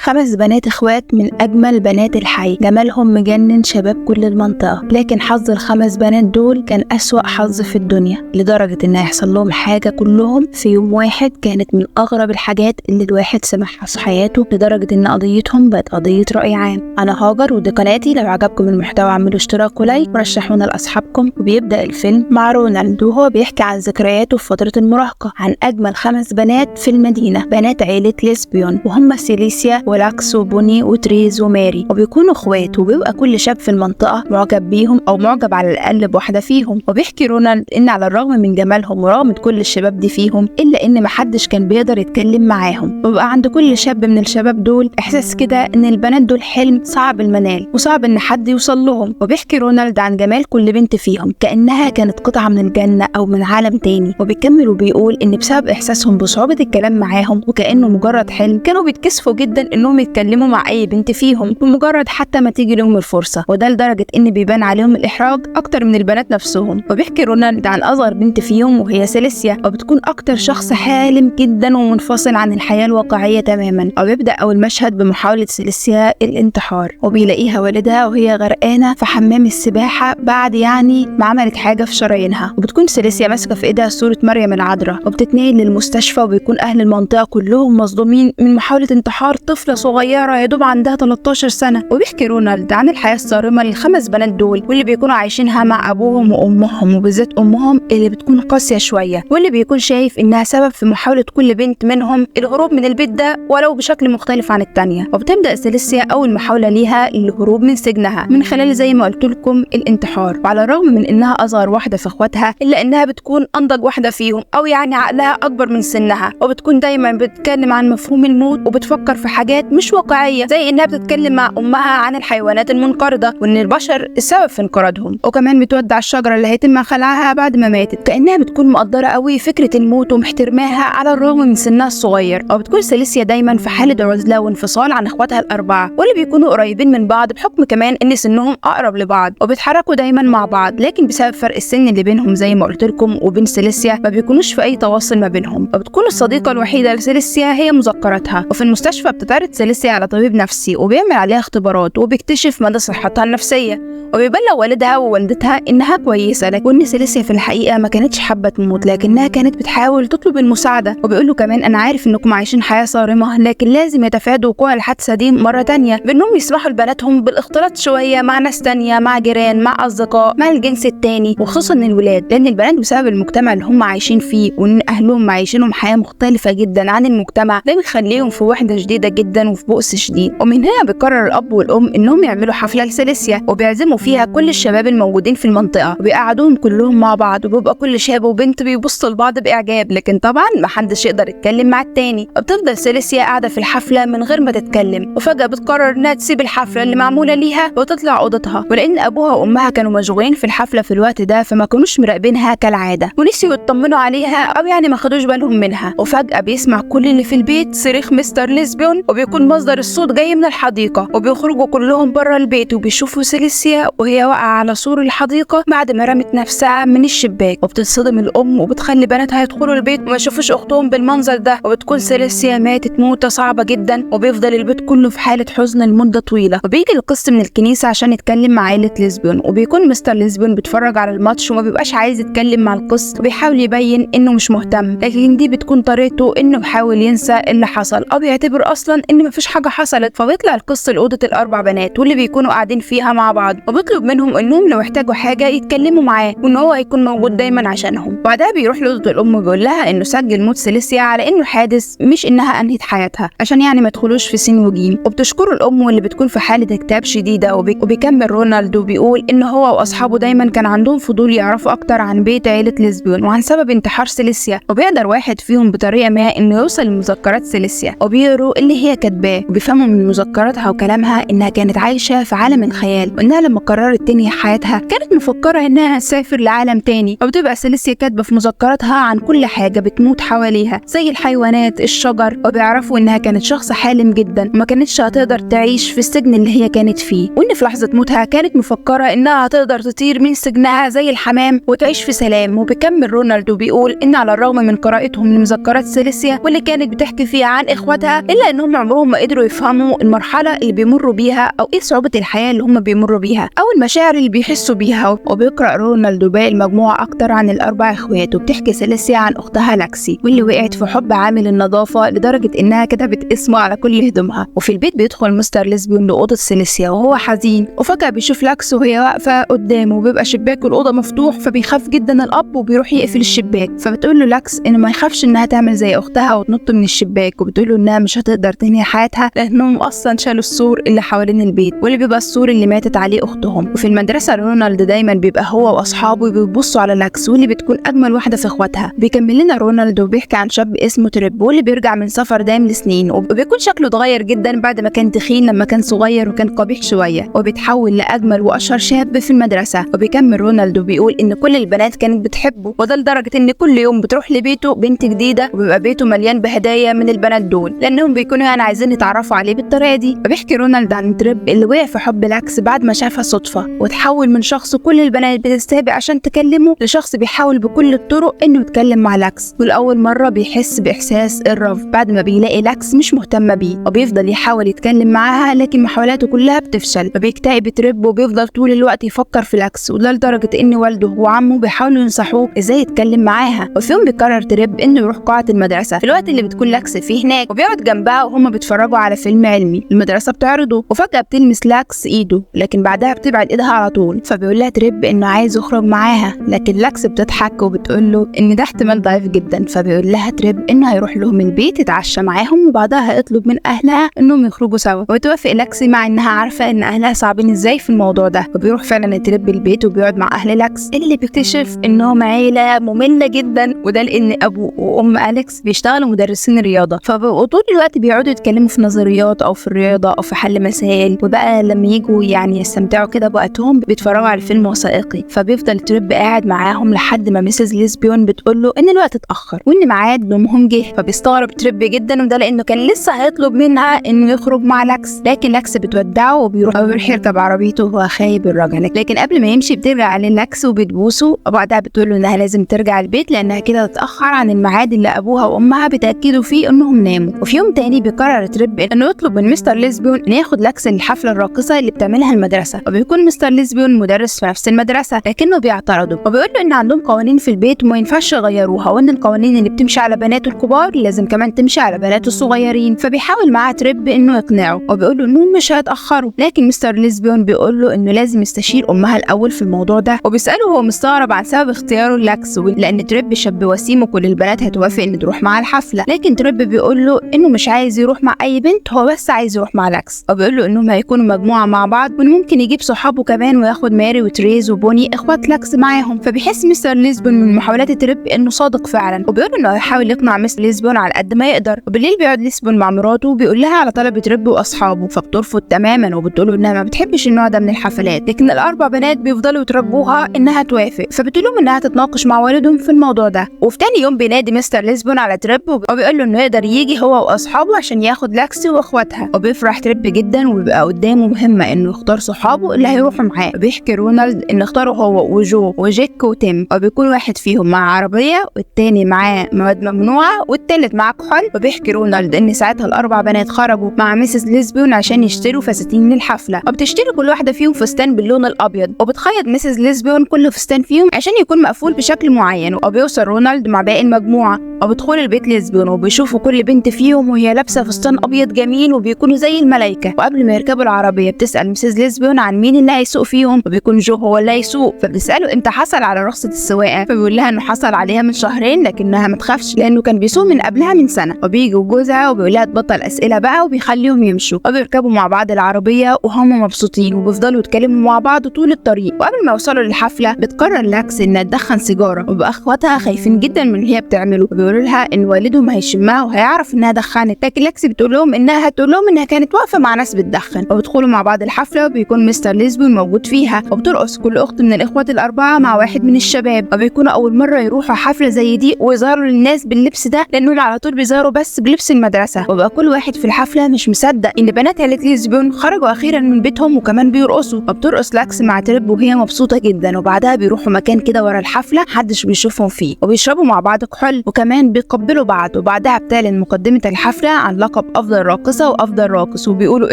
5 بنات اخوات من اجمل بنات الحي، جمالهم مجنن شباب كل المنطقة، لكن حظ ال5 بنات دول كان اسوأ حظ في الدنيا، لدرجة ان هيحصل لهم حاجة كلهم في يوم واحد كانت من اغرب الحاجات اللي الواحد سمعها في حياته، لدرجة ان قضيتهم بقت قضية رأي عام. انا هاجر ودي قناتي، لو عجبكم المحتوى اعملوا اشتراك ولايك ورشحونا لاصحابكم. وبيبدأ الفيلم مع رونالد وهو بيحكي عن ذكرياته في فترة المراهقة، عن اجمل 5 بنات في المدينة، بنات عيلة ليسبيون، وهم سيليسيا ولاكس وبوني وتريز وماري، وبيكونوا اخوات، وبيبقى كل شاب في المنطقة معجب بيهم او معجب على الاقل بواحدة فيهم. وبيحكي رونالد ان على الرغم من جمالهم ورغم كل الشباب دي فيهم، الا ان محدش كان بيقدر يتكلم معاهم، وبقى عند كل شاب من الشباب دول احساس كده ان البنات دول حلم صعب المنال وصعب ان حد يوصل لهم. وبيحكي رونالد عن جمال كل بنت فيهم كأنها كانت قطعة من الجنة او من عالم تاني، وبيكمل وبيقول ان بسبب احساسهم بصعوبة الكلام معاهم وكأنه مجرد حلم، كانوا بيتكسفوا جدا انهم يتكلموا مع اي بنت فيهم بمجرد حتى ما تيجي لهم الفرصة، وده لدرجة ان بيبان عليهم الاحراج اكتر من البنات نفسهم. وبيحكي رونالد عن اصغر بنت فيهم وهي سيليسيا، وبتكون اكتر شخص حالم جدا ومنفصل عن الحياة الواقعية تماما. وبيبدأ اول مشهد بمحاولة سيليسيا الانتحار، وبيلاقيها والدها وهي غرقانة في حمام السباحة بعد ما عملت حاجة في شرايينها، وبتكون سيليسيا ماسكة في ايدها صورة مريم العذراء، وبتتنقل للمستشفى، وبيكون اهل المنطقة كلهم مصدومين من محاولة انتحار طفلة صغيرة يا دوب عندها 13 سنة. وبيحكي رونالد عن الحياة الصارمة لل5 بنات دول، واللي بيكونوا عايشينها مع ابوهم وامهم، وبالذات امهم اللي بتكون قاسية شوية، واللي بيكون شايف انها سبب في محاولة كل بنت منهم الهروب من البيت ده ولو بشكل مختلف عن التانية. وبتبدأ سيليسيا اول محاولة ليها للهروب من سجنها من خلال زي ما قلت لكم الانتحار. وعلى الرغم من انها اصغر واحدة في اخواتها، الا انها بتكون انضج واحدة فيهم، او عقلها اكبر من سنها، وبتكون دايما بتتكلم عن مفهوم الموت، وبتفكر في حاجات مش واقعية زي انها بتتكلم مع امها عن الحيوانات المنقرضة وان البشر السبب في انقراضهم، وكمان بتودع الشجرة اللي هيتم خلعها بعد ما ماتت، كأنها بتكون مقدرة قوي فكرة الموت ومحترماها على الرغم من سنها الصغير. وبتكون سيليسيا دايما في حالة عزلة وانفصال عن اخواتها ال4، واللي بيكونوا قريبين من بعض بحكم كمان ان سنهم اقرب لبعض، وبيتحركوا دايما مع بعض، لكن بسبب فرق السن اللي بينهم زي ما قلت لكم وبين سيليسيا ما بيكونوش في اي تواصل ما بينهم. وبتكون الصديقة الوحيدة لسيليسيا هي مذكراتها. وفي المستشفى بتتعرض سيليسيا على طبيب نفسي وبيعمل عليها اختبارات، وبيكتشف مدى صحتها النفسية، وبيبلغ والدها ووالدتها انها كويسة، لكن سيليسيا في الحقيقة ما كانتش حابة تموت، لكنها كانت بتحاول تطلب المساعدة. وبيقول له كمان انا عارف انكم عايشين حياة صارمة، لكن لازم يتفادوا وقوع الحادثة دي مرة تانية بانهم يسمحوا لبناتهم بالاختلاط شوية مع ناس تانية، مع جيران، مع اصدقاء، مع الجنس التاني، وخصوصا الولاد، لان البنات بسبب المجتمع اللي هم عايشين فيه وان اهلهم عايشينهم حياة مختلفة جدا عن المجتمع، ده بيخليهم في وحدة شديدة جدا وفي بؤس شديد. ومن هنا بيقرر الاب والام انهم يعملوا حفلة لسيليسيا، وبيعزموا فيها كل الشباب الموجودين في المنطقة، وبيقعدوهم كلهم مع بعض، وبيبقى كل شاب وبنت بيبصوا لبعض باعجاب، لكن طبعا محدش يقدر يتكلم مع التاني. وبتفضل سيليسيا قاعدة في الحفلة من غير ما تتكلم، وفجأة بتقرر انها تسيب الحفلة اللي معمولة ليها وتطلع اوضتها، ولان ابوها وامها كانوا مشغولين في الحفلة في الوقت ده فما كانوش مراقبينها كالعادة، ونسيوا يطمنوا عليها او ما خدوش بالهم منها. وفجأة بيسمع كل اللي في البيت صريخ مستر ليسبيون، وبيكون مصدر الصوت جاي من الحديقة، وبيخرجوا كلهم بره البيت وبيشوفوا سيليسيا وهي واقعة على سور الحديقة بعد ما رمت نفسها من الشباك. وبتتصدم الام وبتخلي بناتها يدخلوا البيت وما يشوفوش اختهم بالمنظر ده، وبتكون سيليسيا ماتت موتة صعبة جدا، وبيفضل البيت كله في حالة حزن لمدة طويلة. وبيجي القس من الكنيسة عشان يتكلم مع عائلة ليسبيون، وبيكون مستر ليسبيون بيتفرج على الماتش وما بيبقاش عايز يتكلم مع القس، وبيحاول يبين انه مش مهتم، لكن دي بتكون طريقته انه بيحاول ينسى اللي حصل او بيعتبر اصلا ان مفيش حاجة حصلت. فبيطلع القس لأوضة ال4 بنات واللي بيكونوا قاعدين فيها مع بعض، وبيطلب منهم انهم لو احتاجوا حاجة يتكلموا معاه وان هو هيكون موجود دايما عشانهم. وبعدها بيروح لأوضة الام وبيقول لها انه سجل موت سيليسيا على انه حادث، مش انها انهت حياتها، عشان ما تدخلوش في سين وجيم. وبتشكر الام واللي بتكون في حالة اكتئاب شديدة. وبيكمل رونالد وبيقول ان هو واصحابه دايما كان عندهم فضول يعرفوا اكتر عن بيت عيلة ليسبيون وعن سبب انتحار سيليسيا، وبيقدر واحد فيهم بطريقة ما انه يوصل لمذكرات سيليسيا، وبيقروا اللي هي كاتباه، وبيفهموا من مذكراتها وكلامها انها كانت عايشة في عالم الخيال، وانها لما قررت تنهي حياتها كانت مفكرة انها هتسافر لعالم تاني. وبتبقى سيليسيا كاتبة في مذكراتها عن كل حاجة بتموت حواليها زي الحيوانات، الشجر، وبيعرفوا انها كانت شخص حالم جدا وما كانتش هتقدر تعيش في السجن اللي هي كانت فيه، وان في لحظة موتها كانت مفكرة انها هتقدر تطير من سجنها زي الحمام وتعيش في سلام. وبيكمل رونالد وبيقول ان على الرغم من قراءتهم لمذكرات سيليسيا واللي كانت بتحكي فيها عن اخواتها، الا انهم عمرهم ما قدروا يفهموا المرحله اللي بيمروا بيها او ايه صعوبه الحياه اللي هم بيمروا بيها او المشاعر اللي بيحسوا بيها. وبيقرا رونالد وباقي المجموعه اكتر عن الاربع اخوات، وبتحكي سيليسيا عن اختها لاكسي واللي وقعت في حب عامل النظافه لدرجه انها كتبت اسمه على كل هدومها. وفي البيت بيدخل مستر ليسبيون لاوضه سيليسيا وهو حزين، وفجاه بيشوف لاكس وهي واقفه قدامه، وبيبقى شباك الاوضه مفتوح، فبيخاف جدا الاب وبيروح يقفل الشباك. فبتقول له لاكس انه ما يخافش انها تعمل زي اختها وتنط من الشباك، وبتقول له انها مش هتقدر تنهي حياتها لانهم اصلا شالوا السور اللي حوالين البيت واللي بيبقى السور اللي ماتت عليه اختهم. وفي المدرسه رونالد دايما بيبقى هو واصحابه بيبصوا على لاكس واللي بتكون اجمل واحده في اخواتها. بيكمل لنا رونالد وبيحكي عن شاب اسمه تريب واللي بيرجع من سفر دايم لسنين، وبيكون شكله اتغير جدا بعد ما كان تخين لما كان صغير وكان قبيح شويه، وبيتحول لاجمل واشهر شاب في المدرسه. وبيكمل رونالد وبيقول ان كل البنات كانت بتحبه، وده لدرجه ان كل يوم بتروح لبيته بنت جديده، وبيبقى بيته مليان بهدايا من البنات دول لانهم بيكونوا يعني عايزين يتعرفوا عليه بالطريقه دي. وبيحكي رونالد عن تريب اللي وقع في حب لاكس بعد ما شافها صدفه، وتحول من شخص كل البنات بتستهبئ عشان تكلمه لشخص بيحاول بكل الطرق انه يتكلم مع لاكس. والاول مره بيحس باحساس الرفض بعد ما بيلاقي لاكس مش مهتمه بيه، وبيفضل يحاول يتكلم معاها لكن محاولاته كلها بتفشل. فبيكتئب تريب وبيفضل طول الوقت يفكر في لاكس، وده لدرجه ان والده وعمه بيحاولوا ينصحوه ازاي يتكلم معاها. وفي يوم بيقرر تريب انه يروح قاعه المدرسه في الوقت اللي بتكون لاكس فيه هناك، وبيقعد جنبها وهم بيتفرجوا على فيلم علمي المدرسه بتعرضه. وفجاه بتلمس لاكس ايده لكن بعدها بتبعد ايدها على طول. فبيقول لها تريب انه عايز يخرج معاها، لكن لاكس بتضحك وبتقول له ان ده احتمال ضعيف جدا. فبيقول لها تريب انه هيروح لهم البيت يتعشى معاهم، وبعدها هيطلب من اهلها انهم يخرجوا سوا. وتوافق لاكس مع انها عارفه ان اهلها صعبين ازاي في الموضوع ده. وبيروح فعلا تريب البيت وبيقعد مع اهل لاكس اللي بيكتشف انهم عيله ممله جدا، وده لان ابو وام اليكس بيشتغلوا مدرسين رياضه، فبقوا طول الوقت بيقعدوا يتكلموا في نظريات او في الرياضه او في حل مسائل. وبقى لما يجوا يعني يستمتعوا كده بوقتهم بيتفرجوا على فيلم وثائقي، فبيفضل تريب قاعد معاهم لحد ما مسز ليسبيون بتقول له ان الوقت اتاخر وان ميعاد نومهم جه. فبيستغرب تريب جدا، وده لانه كان لسه هيطلب منها انه يخرج مع لاكس، لكن لاكس بتودعه وبيروح يركب عربيته وهو خايب الرجل. لكن قبل ما يمشي بترجع عليه لاكس وبتبوسه، وبعدها بتقول له انها لازم ترجع البيت لانها كده تتاخر عن الميعاد اللي ابوها وامها بتاكدوا فيه انهم ناموا. وفي يوم تاني بيقرر تريب انه يطلب من مستر ليسبيون ان ياخد لاكس للحفله الراقصه اللي بتعملها المدرسه. وبيكون مستر ليسبيون مدرس في نفس المدرسه لكنه بيعترضه، وبيقول له ان عندهم قوانين في البيت وما ينفعش يغيروها، وان القوانين اللي بتمشي على بناته الكبار لازم كمان تمشي على بناته الصغيرين. فبيحاول معاه تريب انه يقنعه، وبيقول له انهم مش هيتاخروا، لكن مستر ليسبيون بيقول له انه لازم يستشير امها الاول في الموضوع ده. وبيساله هو مستغرب عن سبب اختياره لاكس، لان تريب شاب وسيم وكل البنات هتوافق ان تروح مع الحفله، لكن تريب بيقول له انه مش عايز يروح مع اي بنت، هو بس عايز يروح مع لاكس. وبيقول له انهم هيكونوا مجموعه مع بعض وان ممكن يجيب صحابه كمان وياخد ماري وتريز وبوني اخوات لاكس معاهم. فبيحس مستر ليسبون من محاولات تريب انه صادق فعلا، وبيقول انه هيحاول يقنع مستر ليسبون على قد ما يقدر. وبالليل بيقعد ليسبون مع مراته وبيقول لها على طلب تريب واصحابه، فبترفض تماما وبتقول له انها ما بتحبش النوع ده من الحفلات، لكن الاربع بنات بيفضلوا يترجوها انها توافق. فبتقول لهم انها تتناقش مع والدهم في الموضوع ده. وفي تاني يوم بينادي مستر ليسبون على تريب وبيقول له انه يقدر يجي هو واصحابه عشان ياخد لاكسي واخواتها. وبيفرح تريب جدا وبيبقى قدامه مهمه انه يختار صحابه اللي هيروحوا معاه. وبيحكي رونالد ان اختاروا هو وجو وجيك وتيم، وبيكون واحد فيهم مع عربيه والتاني معاه مواد ممنوعه والتالت معاه كحول. وبيحكي رونالد ان ساعتها الاربع بنات خرجوا مع ميسيس ليسبيون عشان يشتروا فساتين للحفله، وبتشتري كل واحده فيهم فستان باللون الابيض، وبتخيط ميسيس ليسبيون كل فستان فيهم عشان يكون مقفول بشكل معين. وبيوصل رونالد مع باقي المجموعه وبدخول البيت ليسبيون، وبيشوفوا كل بنت فيهم وهي لابسه فستان ابيض جميل وبيكونوا زي الملائكه. وقبل ما يركبوا العربيه بتسال ميسيس ليسبيون عن مين اللي هيسوق فيهم، وبيكون جو هو اللي هيسوق. فبتساله امتى حصل على رخصه السواقه، فبيقول لها انه حصل عليها من شهرين لكنها ما تخافش لانه كان بيسوق من قبلها من سنه. وبيجي جوزها وبيقول لها تبطل اسئله بقى وبيخليهم يمشوا، وبيركبوا مع بعض العربيه وهم مبسوطين وبيفضلوا يتكلموا مع بعض طول الطريق. وقبل ما يوصلوا للحفله بتقرر لاكس انها تدخن سيجاره، وبقى اخواتها خايفين جدا من اللي هي بتعمله، وبيقولوا لها ان والدهم هيشمها وهيعرف انها دخنت، لكن لاكس بتقول لهم انها هتقول لهم انها كانت واقفه مع ناس بتدخن. وبيدخلوا مع بعض الحفله وبيكون مستر ليسبيون موجود فيها، وبترقص كل اخت من الاخوات الاربعه مع واحد من الشباب، وبيكونوا اول مره يروحوا حفله زي دي ويظهروا للناس باللبس ده لانه على طول بيظهروا بس بلبس المدرسه. وبقى كل واحد في الحفله مش مصدق ان بنات عيله ليسبيون خرجوا اخيرا من بيتهم وكمان بيرقصوا. وبترقص لاكس مع تريب وهي مبسوطه جدا، وبعدها بيروحوا مكان كده ورا الحفله محدش بيشوفهم فيه، وبيشربوا مع بعض كحول وكمان بيقبلوا بعض. وبعدها بتعلن مقدمه الحفله عن لقب بأفضل راقصة وأفضل راقص وبيقولوا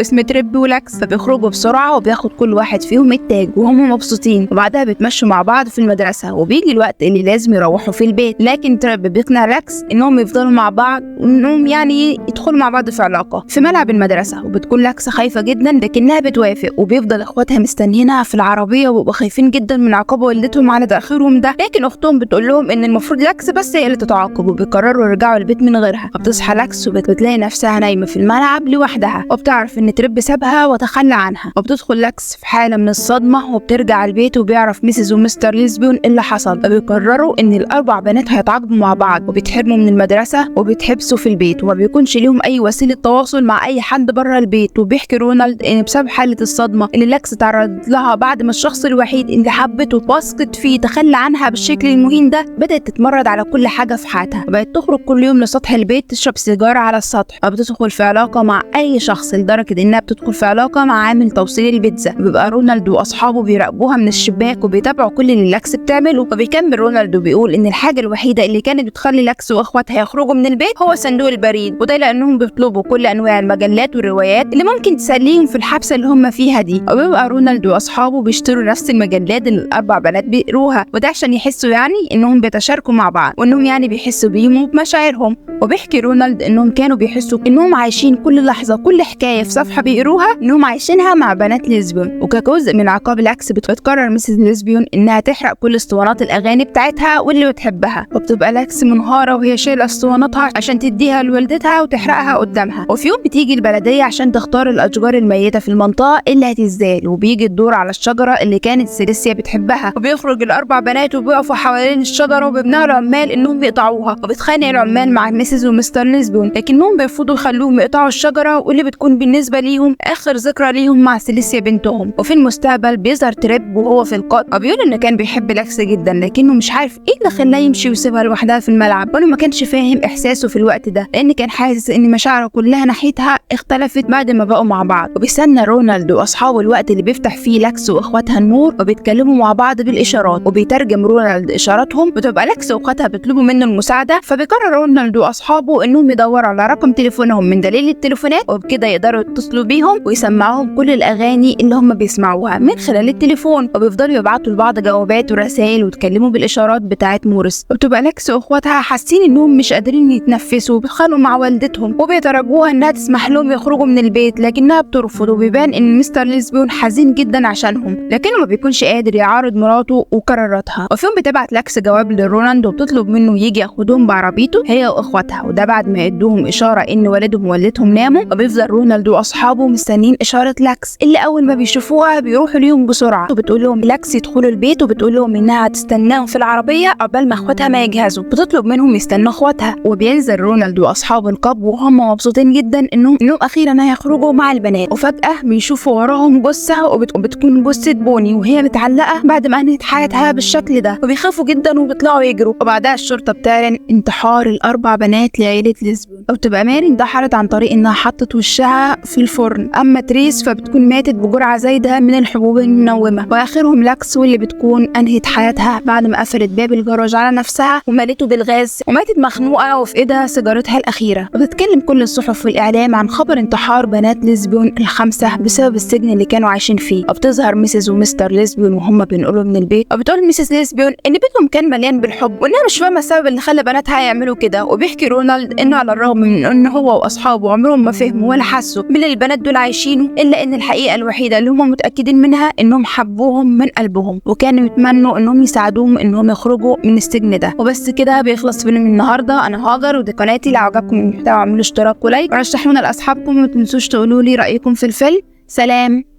اسم تريب ولاكس، فبيخرجوا بسرعة وبياخد كل واحد فيهم التاج وهم مبسوطين، وبعدها بيتمشوا مع بعض في المدرسة. وبيجي الوقت اللي لازم يروحوا في البيت، لكن تريب بيقنع لاكس انهم يفضلوا مع بعض وانهم يعني يدخلوا مع بعض في علاقة في ملعب المدرسة. وبتكون لاكس خايفة جدا لكنها بتوافق، وبيفضل اخواتها مستنيينها في العربية وبيبقوا خايفين جدا من عقاب والدتهم على تأخيرهم ده، لكن اختهم بتقول لهم ان المفروض لاكس بس هي اللي تتعاقب، وبيقرروا يرجعوا البيت من غيرها. فبتصحى لاكس وبتلاقي نفسها نايمة في الملعب لوحدها، وبتعرف ان تريب سابها وتخلى عنها، وبتدخل لاكس في حالة من الصدمة وبترجع البيت وبيعرف ميسيس ومستر ليسبيون اللي حصل. فبيقرروا ان الاربع بنات هيتعاقبوا مع بعض وبيتحرموا من المدرسة وبيتحبسوا في البيت، وما بيكونش ليهم اي وسيلة تواصل مع اي حد بره البيت. وبيحكي رونالد ان بسبب حالة الصدمة اللي لاكس تعرض لها بعد ما الشخص الوحيد اللي حبته وثقت فيه تخلى عنها بالشكل المهين ده، بدأت تتمرد على كل حاجة في حياتها، وبقت تخرج كل يوم لسطح البيت تشرب سيجارة على السطح، وبتدخل في علاقة مع اي شخص لدرجة انها بتدخل في علاقة مع عامل توصيل البيتزا. بيبقى رونالد واصحابه بيراقبوها من الشباك وبيتابعوا كل اللي لاكس بتعمله. وبيكمل رونالد وبيقول ان الحاجة الوحيدة اللي كانت بتخلي لاكس واخواتها يخرجوا من البيت هو صندوق البريد، وده لانهم بيطلبوا كل انواع المجلات والروايات اللي ممكن تسليهم في الحبسة اللي هم فيها دي. وبيبقى رونالد واصحابه بيشتروا نفس المجلات اللي الاربع بنات بيقروها، وده عشان يحسوا يعني انهم بيتشاركوا مع بعض وانهم يعني بيحسوا بيهم وبمشاعرهم. وبيحكي رونالد انهم كانوا بيحسوا انهم عايشين كل لحظة كل حكاية في صفحة بيقروها انهم عايشينها مع بنات ليسبيون. وكجزء من عقاب لاكس بتقرر ميسيس ليسبيون انها تحرق كل اسطوانات الاغاني بتاعتها واللي بتحبها، وبتبقى لاكس منهارة وهي شايلة اسطواناتها عشان تديها لوالدتها وتحرقها قدامها. وفي يوم بتيجي البلدية عشان تختار الاشجار الميتة في المنطقة اللي هتزال، وبيجي الدور على الشجرة اللي كانت سيليسيا بتحبها، وبيخرج الاربع بنات وبيقفوا حوالين الشجرة وبيمنعوا العمال انهم يقطعوها. وبيتخانق العمال مع ميسيس ومستر ليسبيون لكنهم بيرفضوا يخلوهم يقطعوا الشجرة، واللي بتكون بالنسبة ليهم اخر ذكرى ليهم مع سيليسيا بنتهم. وفي المستقبل بيظهر تريب وهو في القط، وبيقول انه كان بيحب لاكس جدا لكنه مش عارف ايه اللي خلاه يمشي ويسيبها لوحدها في الملعب، وانه ما كانش فاهم احساسه في الوقت ده لان كان حاسس ان مشاعره كلها ناحيتها اختلفت بعد ما بقوا مع بعض. وبيستنى رونالد واصحابه الوقت اللي بيفتح فيه لاكس واخواتها النور وبيتكلموا مع بعض بالاشارات، وبيترجم رونالد اشاراتهم. بتبقى لاكس واخواتها بيطلبوا منه المساعده، فبيقرر رونالد واصحابه انهم يدوروا على رقم تليفونهم من دليل التليفونات، وبكده يقدروا يتصلوا بيهم ويسمعوهم كل الاغاني اللي هم بيسمعوها من خلال التليفون. وبيفضلوا يبعتوا لبعض جوابات ورسائل ويتكلموا بالاشارات بتاعه مورس. وبتبقى لاكس واخواتها حاسين انهم مش قادرين يتنفسوا وبيتخانقوا مع والدتهم، وبيترجوها انها تسمح لهم يخرجوا من البيت لكنها بترفض. وبيبان ان مستر ليسبيون حزين جدا عشانهم لكنه ما بيكونش قادر يعارض مراته وقراراتها. وفي يوم بتبعت لاكس جواب لرونالد وبتطلب منه يجي ياخدهم بعربيته هي واخواتها، وده بعد ما يدوهم اشاره ان والدهم ووالدتهم ناموا. وبيفضل رونالد واصحابه مستنيين اشاره لاكس اللي اول ما بيشوفوها بيروحوا ليهم بسرعه، وبتقول لهم لاكس يدخلوا البيت وبتقول لهم انها هتستناهم في العربيه قبل ما اخواتها ما يجهزوا. بتطلب منهم يستنوا اخواتها، وبينزل رونالد واصحابه القب وهم مبسوطين جدا انهم اخيرا هيخرجوا مع البنات. وفجاه بيشوفوا وراهم جثه وبتكون جثه بوني وهي متعلقه بعد ما انهت حياتها بالشكل ده، وبيخافوا جدا وبيطلعوا يجروا. وبعدها الشرطه بتعلن انتحار الاربع بنات لعيله ليسبيون. وبتبقى ماري انتحرت عن طريق انها حطت وشها في الفرن، اما تريس فبتكون ماتت بجرعه زايده من الحبوب المنومه، واخرهم لاكس واللي بتكون انهت حياتها بعد ما قفلت باب الجراج على نفسها وملته بالغاز وماتت مخنوقه وفي ايدها سيجارتها الاخيره. وبتتكلم كل الصحف والاعلام عن خبر انتحار بنات ليسبيون الخمسه بسبب السجن اللي كانوا عايشين فيه. وبتظهر ميسيس ومستر ليسبيون وهم بينقلوا من البيت، وبتقول ميسيس ليسبيون ان بيتهم كان مليان بالحب وانها مش فاهمه السبب اللي خلى بناتها يعملوا كده. وبيحكي رونالد انه على الرغم من ان هو واصحابه عمرهم ما فهموا ولا حسوا باللي البنات دول عايشينه، الا ان الحقيقه الوحيده اللي هم متاكدين منها انهم حبوهم من قلبهم وكانوا يتمنوا انهم يساعدوهم انهم يخرجوا من السجن ده. وبس كده بيخلص فيلم النهارده. انا هاجر ودي قناتي، لو عجبكم المحتوى اعملوا اشتراك ولايك ورشحونا لاصحابكم، وما تنسوش تقولوا لي رايكم في الفيلم. سلام.